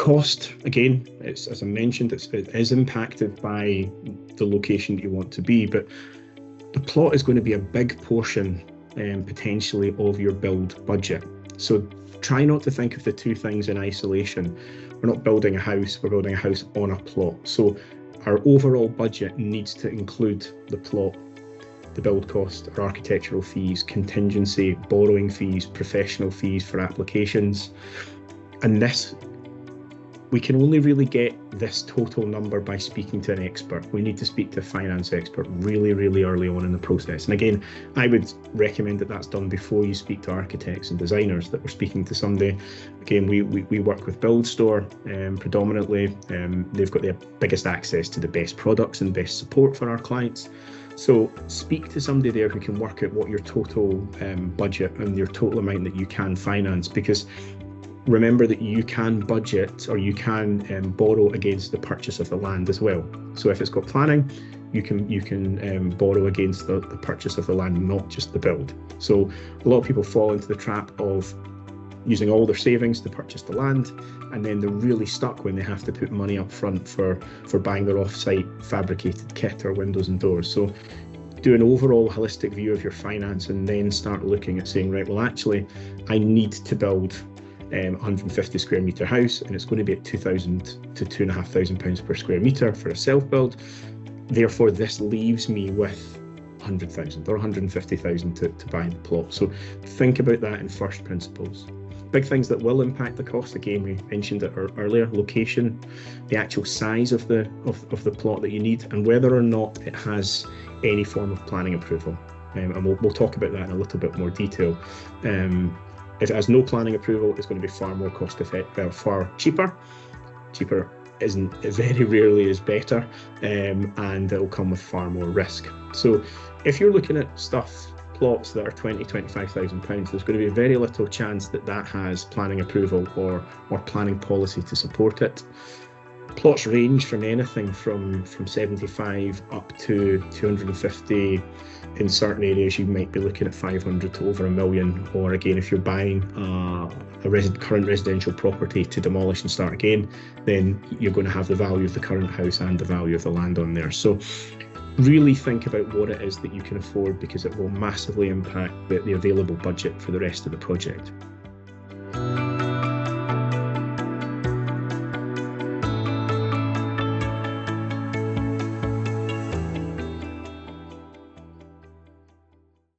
Cost, again, it's, as I mentioned, it is impacted by the location that you want to be, but the plot is going to be a big portion potentially of your build budget. So try not to think of the two things in isolation. We're not building a house, we're building a house on a plot. So our overall budget needs to include the plot, the build cost, our architectural fees, contingency, borrowing fees, professional fees for applications. And this, we can only really get this total number by speaking to an expert. We need to speak to a finance expert really, really early on in the process. And again, I would recommend that that's done before you speak to architects and designers, that we're speaking to somebody. Again, we work with BuildStore predominantly. They've got the biggest access to the best products and best support for our clients. So speak to somebody there who can work out what your total budget and your total amount that you can finance, because remember that you can budget, or you can borrow against the purchase of the land as well. So if it's got planning, you can borrow against the purchase of the land, not just the build. So a lot of people fall into the trap of using all their savings to purchase the land, and then they're really stuck when they have to put money up front for buying their off-site fabricated kit or windows and doors. So do an overall holistic view of your finance, and then start looking at saying, right, well, actually, I need to build 150 square metre house, and it's going to be at £2,000 to £2,500 per square metre for a self-build. Therefore, this leaves me with 100,000 or 150,000 to buy the plot. So think about that in first principles. Big things that will impact the cost, again, we mentioned it earlier: location, the actual size of the plot that you need, and whether or not it has any form of planning approval. And we'll talk about that in a little bit more detail. If it has no planning approval, it's going to be far more cost effective, well, far cheaper. Cheaper isn't, very rarely is better, and it will come with far more risk. So if you're looking at plots that are £20,000–£25,000, there's going to be very little chance that that has planning approval or planning policy to support it. Plots range from anything from 75 up to 250. In certain areas, you might be looking at 500 to over £1 million. Or again, if you're buying a current residential property to demolish and start again, then you're going to have the value of the current house and the value of the land on there. So really think about what it is that you can afford, because it will massively impact the available budget for the rest of the project.